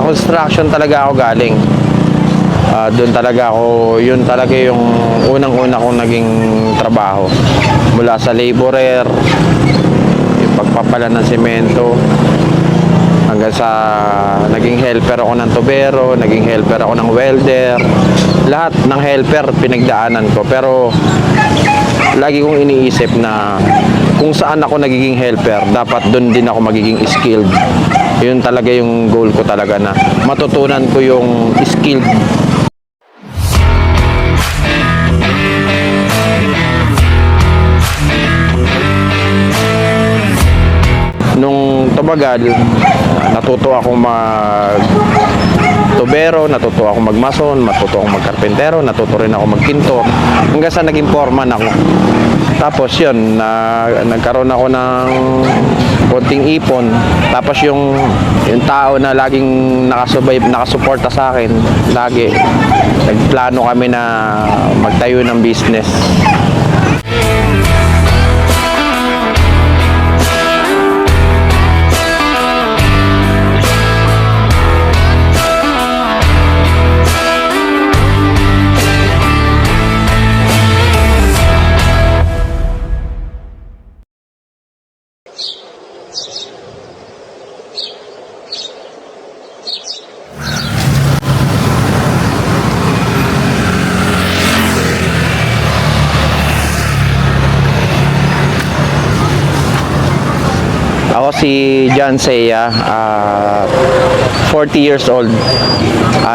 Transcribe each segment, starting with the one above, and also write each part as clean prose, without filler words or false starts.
Sa construction talaga ako galing. Doon talaga ako, yun talaga yung unang-una kong naging trabaho. Mula sa laborer, yung pagpapala ng semento, hanggang sa naging helper ako ng tubero, naging helper ako ng welder. Lahat ng helper pinagdaanan ko, pero lagi kong iniisip na kung saan ako nagiging helper, dapat doon din ako magiging skilled. Yun talaga yung goal ko talaga, na matutunan ko yung skilled. Nung tumagal, natuto ako tubero, natuto ako magmason, natuto ako magkarpentero, natuto rin ako magpintor, hanggang sa naging foreman ako. Tapos yun, nagkaroon ako ng konting ipon. Tapos yung tao na laging nakasuporta sa akin, lagi nagplano kami na magtayo ng business. Ako si John Seya, 40 years old,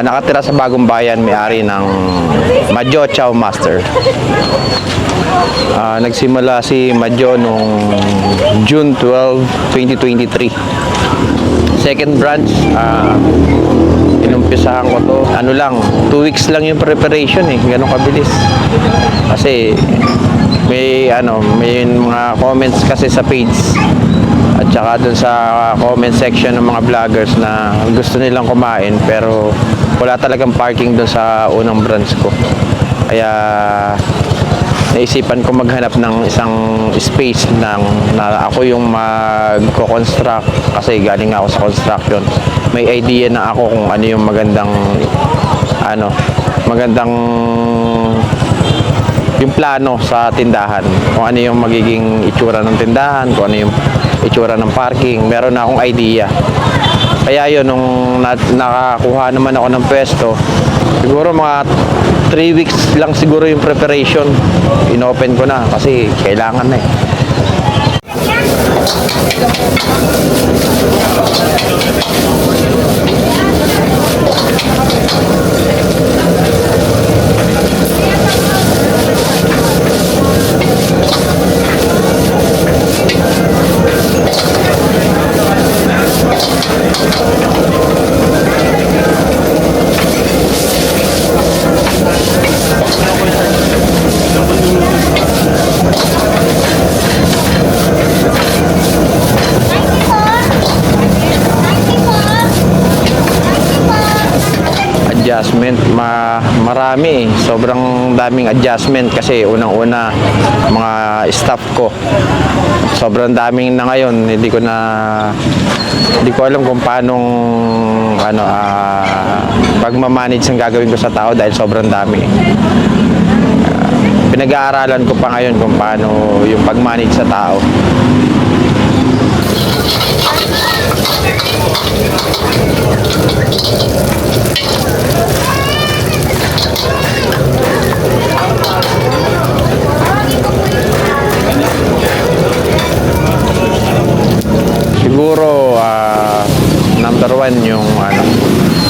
nakatira sa Bagong Bayan, may-ari ng Madjo Chow Master. Nagsimula si Madjo noong June 12, 2023. Second branch, inumpisahan ko to, 2 weeks lang yung preparation ganun kabilis. Kasi may mga comments kasi sa page at saka dun sa comment section ng mga vloggers na gusto nilang kumain pero wala talagang parking dun sa unang branch ko. Kaya naisipan ko maghanap ng isang space na ako yung magko-construct, kasi galing ako sa construction. May idea na ako kung ano yung magandang yung plano sa tindahan, kung ano yung magiging itsura ng tindahan, kung ano yung itsura ng parking. Meron na akong idea. Kaya yun, nung nakakuha naman ako ng pwesto, siguro mga 3 weeks lang siguro yung preparation. Inopen ko na kasi kailangan na adjustment. Marami sobrang daming adjustment kasi unang-una mga staff ko sobrang daming na ngayon. Hindi ko alam kung paano pagmamanage ang gagawin ko sa tao dahil sobrang dami. Pinag-aaralan ko pa ngayon kung paano yung pag-manage sa tao. Siguro number 1 yung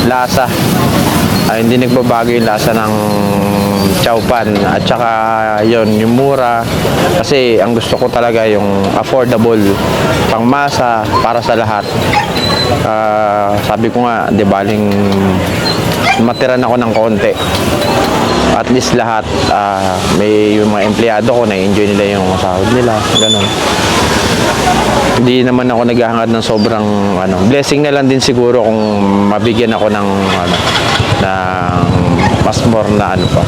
lasa. Hindi nagbabago yung lasa ng chow pan, at saka yon yung mura, kasi ang gusto ko talaga yung affordable, pangmasa para sa lahat. Sabi ko nga, di baling matiran ako ng konti, at least lahat may yung mga empleyado ko na-enjoy nila yung sahod nila, ganun. Hindi naman ako naghahangad ng sobrang blessing na lang din siguro kung mabigyan ako ng mas more na pa.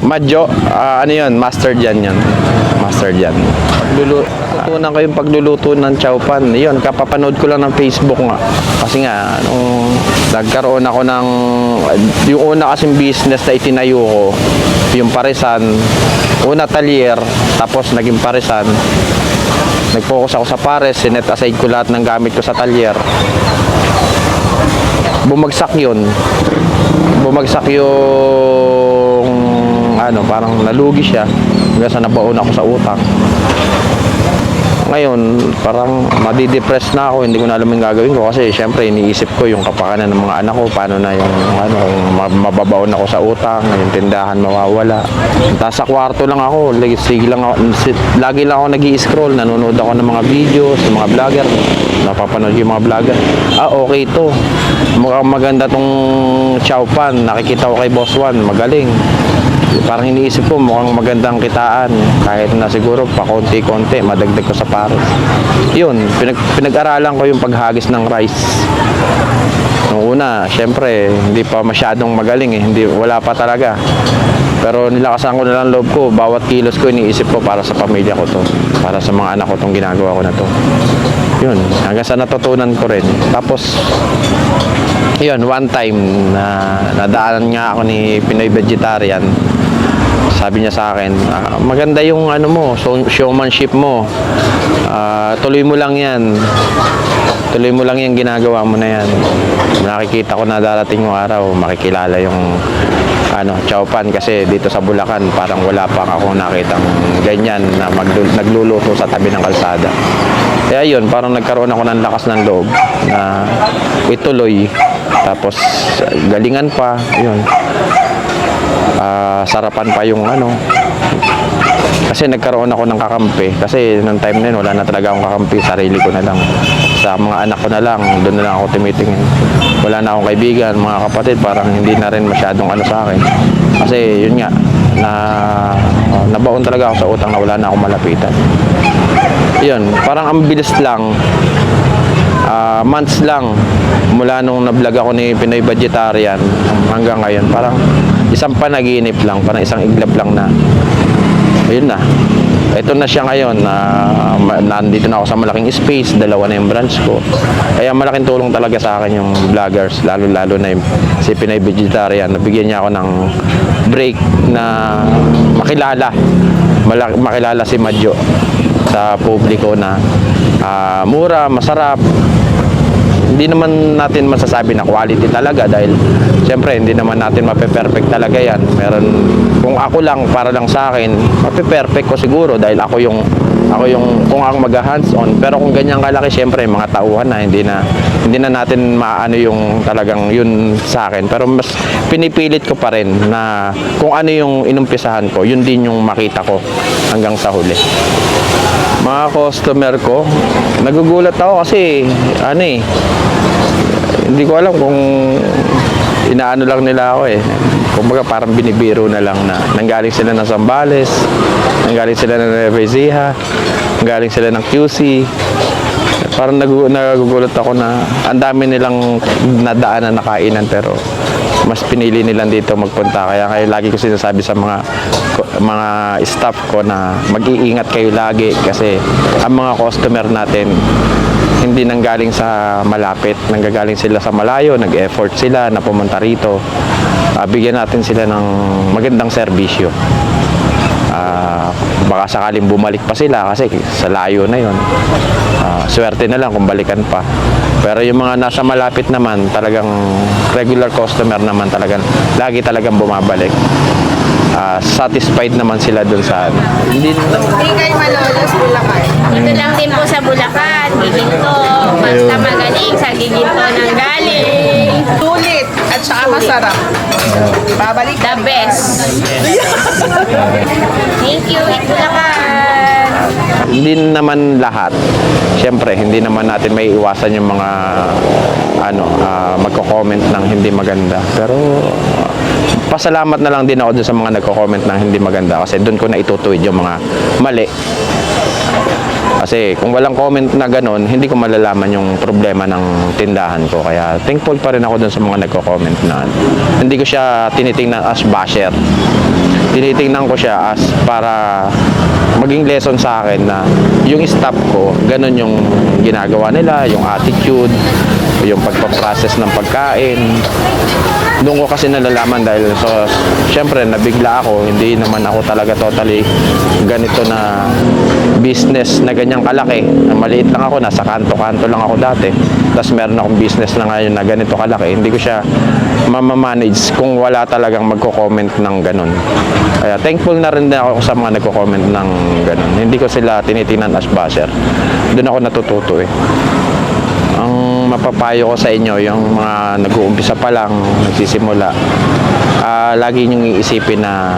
Madjo, yun, master dyan yan. Master dyan. Tutunan ko yung pagluluto ng chow pan. Yun, kapapanood ko lang ng Facebook nga. Kasi nga, nung nagkaroon ako ng, yung una kasing business na itinayo ko, yung parisan, una talyer, tapos naging parisan. Nag-focus ako sa pares, sinet aside ko lahat ng gamit ko sa talyer. Bumagsak yun. Bumagsak yung, ano, parang nalugi siya. Hanggang sa nabaon ako sa utang. Ngayon, parang madidepress na ako, hindi ko na alam yung gagawin ko kasi syempre iniisip ko yung kapakanan ng mga anak ko, paano na yung ano, kung mababaon ako sa utang, yung tindahan mawawala. Tapos sa kwarto lang ako, lagi lang ako nag-i-scroll, nanonood ako ng mga videos, ng mga vlogger, napapanood yung mga vlogger. Okay to, mukhang maganda tong chow pan, nakikita ko kay Boss Juan, magaling. Parang iniisip ko mukhang magandang kitaan kahit na siguro pa konti-konti madagdag ko sa pares. Yun, pinag-aralan ko yung paghagis ng rice. Nung una, syempre hindi pa masyadong magaling wala pa talaga. Pero nilakasan ko na lang loob ko, bawat kilos ko iniisip ko para sa pamilya ko to, para sa mga anak ko tong ginagawa ko na to. Yun, hanggang sa natutunan ko rin. Tapos yun, one time na nadaanan nga ako ni Pinoy Vegetarian. Sabi niya sa akin, maganda yung ano mo, showmanship mo. Tuloy mo lang yan. Tuloy mo lang yung ginagawa mo na yan. Nakikita ko na darating yung araw, makikilala yung chow pan kasi dito sa Bulacan parang wala pa akong nakitang ganyan na nagluluto sa tabi ng kalsada. Kaya yun, parang nagkaroon ako ng lakas ng loob na ituloy. Tapos galingan pa, yun. Sarapan pa yung kasi nagkaroon ako ng kakampi kasi nung time na yun wala na talaga akong kakampi, sarili ko na lang, sa mga anak ko na lang, doon na lang ako tumitingin. Wala na akong kaibigan, mga kapatid, parang hindi na rin masyadong sa akin kasi yun nga nabaon talaga ako sa utang na wala na akong malapitan. Yun, parang ang bilis lang, months lang mula nung na-vlog ako ni Pinoy Vegetarian hanggang ngayon, parang isang panaginip lang, parang isang iglap lang na ayun na, ito na siya ngayon. Nandito na ako sa malaking space, dalawa na yung branch ko, kaya malaking tulong talaga sa akin yung vloggers, lalo na yung si Pinoy Vegetarian. Nabigyan niya ako ng break na makilala si Madjo sa publiko na mura, masarap. Hindi naman natin masasabi na quality talaga dahil siyempre hindi naman natin mape-perfect talaga yan. Kung ako lang, para lang sa akin, mape-perfect ko siguro dahil ako yung kung ako mag-hands on. Pero kung ganyan kalaki, siyempre mga tauhan na hindi na natin maano yung talagang yun sa akin. Pero mas pinipilit ko pa rin na kung ano yung inumpisahan ko, yun din yung makita ko hanggang sa huli. Mga customer ko, nagugulat ako kasi hindi ko alam kung inaano lang nila ako kumbaga parang binibiro na lang na nanggaling sila ng Zambales, nanggaling sila ng Nueva Ecija, nanggaling sila ng QC. Parang nagugulat ako na ang dami nilang nadaanan na kainan pero mas pinili nilang dito magpunta. Kaya lagi ko sinasabi sa mga staff ko na mag-iingat kayo lagi kasi ang mga customer natin hindi nanggaling sa malapit, nanggagaling sila sa malayo, nag-effort sila na pumunta rito. Bigyan natin sila ng magandang serbisyo. Baka sakaling bumalik pa sila kasi sa layo na yon. Swerte na lang kung balikan pa. Pero yung mga nasa malapit naman, talagang regular customer naman, talagang lagi talagang bumabalik. Satisfied naman sila dun sa Hindi kayo malolos Bulacan. Dito lang din po sa Bulacan, giginto. Basta magaling sa giginto ng galing. Sulit at saka masarap. Babalik The best. Thank you, Bulacan. Hindi naman lahat. Siyempre, hindi naman natin may iwasan yung mga magko-comment ng hindi maganda. Pero pasalamat na lang din ako dun sa mga nagko-comment ng hindi maganda kasi doon ko na itutuwid yung mga mali. Kasi kung walang comment na ganun, hindi ko malalaman yung problema ng tindahan ko. Kaya thankful pa rin ako dun sa mga nagko-comment na hindi ko siya tinitingnan as basher. Tinitingnan ko siya as para maging lesson sa akin na yung staff ko, ganun yung ginagawa nila, yung attitude, yung pagpaprocess ng pagkain. Doon ko kasi nalalaman dahil syempre nabigla ako, hindi naman ako talaga totally ganito na business na ganyang kalaki. Maliit lang ako, nasa kanto-kanto lang ako dati. Tapos meron akong business na ngayon na ganito kalaki. Hindi ko siya mamamanage kung wala talagang magko-comment ng ganun. Kaya thankful na rin ako sa mga nagko-comment ng ganun. Hindi ko sila tinitinan as basher. Doon ako natututo eh. Ang mapapayo ko sa inyo, yung mga nag-uumpisa pa lang, nagsisimula, lagi nyong iisipin na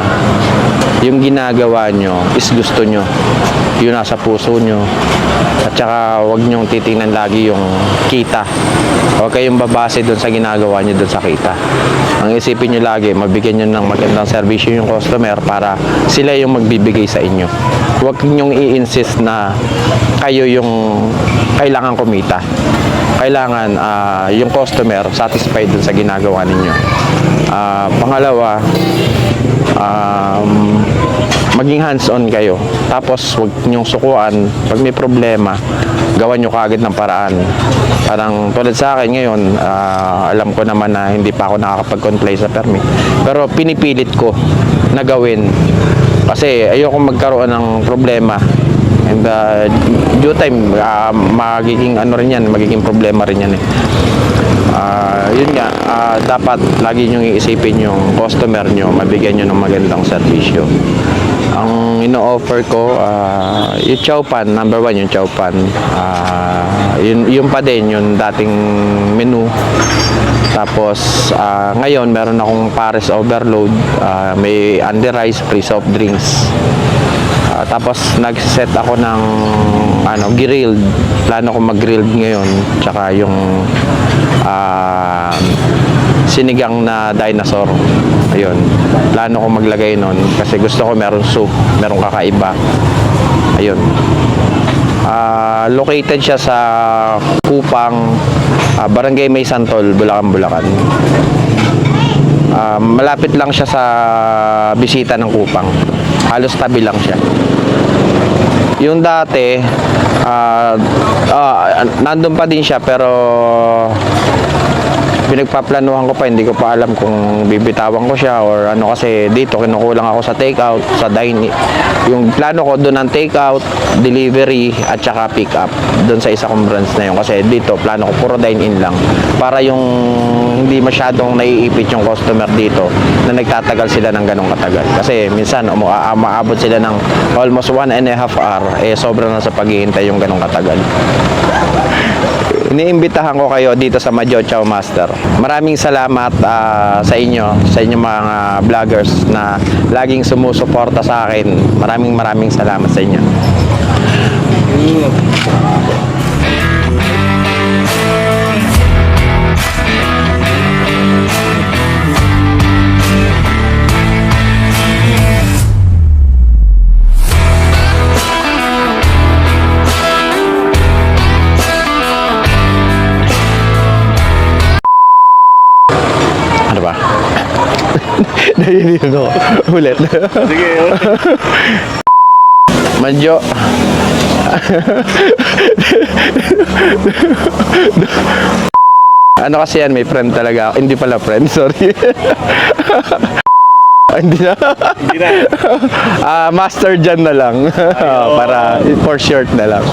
yung ginagawa nyo is gusto nyo. Yun nasa puso nyo. At saka huwag nyong titingnan lagi yung kita. Huwag kayong babase doon sa ginagawa nyo doon sa kita. Ang isipin nyo lagi, mabigyan nyo ng magandang servisyo yung customer para sila yung magbibigay sa inyo. Huwag nyong i-insist na kayo yung kailangan kumita. Kailangan yung customer satisfied dun sa ginagawa ninyo. Pangalawa, maging hands-on kayo. Tapos huwag nyong sukuan. Pag may problema, gawan nyo kaagad ng paraan. Parang tulad sa akin ngayon, alam ko naman na hindi pa ako nakakapag-comply sa permit. Pero pinipilit ko na gawin. Kasi ayoko magkaroon ng problema. And due time, magiging ano rin yan, magiging problema rin yan eh. Yun nga, dapat lagi nyo iisipin yung customer nyo, mabigyan nyo ng magandang servisyo. Ang ino-offer ko, yung chow pan, number 1 yung chow pan. Yun pa din, yung dating menu. Tapos, ngayon, meron akong Paris Overload, may under rice, free soft drinks. Tapos nag-set ako ng grilled. Plano ko mag-grilled ngayon. Tsaka yung sinigang na dinosaur. Ayun. Plano ko maglagay nun kasi gusto ko meron soup, meron kakaiba. Ayun. Located siya sa Kupang, Barangay May Santol, Bulacan, Bulacan. Malapit lang siya sa bisita ng Kupang. Halos tabi lang siya. Yung dati, nandun pa din siya pero pinagpaplanuhan ko pa, hindi ko pa alam kung bibitawan ko siya or ano kasi dito kinukulang ako sa takeout, sa dine-in. Yung plano ko doon ang takeout, delivery at saka pick up doon sa isa kong branch na yun kasi dito plano ko puro dine-in lang para yung hindi masyadong naiipit yung customer dito na nagtatagal sila ng ganong katagal kasi minsan maabot sila ng almost 1.5 hour sobrang na sa paghihintay yung ganong katagal. Iniimbitahan ko kayo dito sa Madyo Chow Master. Maraming salamat sa inyo mga vloggers na laging sumusuporta sa akin. Maraming salamat sa inyo. Ano ba? Nahihilo ako. Ulit. Sige. Madyo. Ano kasi yan, may friend talaga. Hindi pala friend, sorry. Hindi na. Hindi na. Master Jan na lang. Para for short na lang.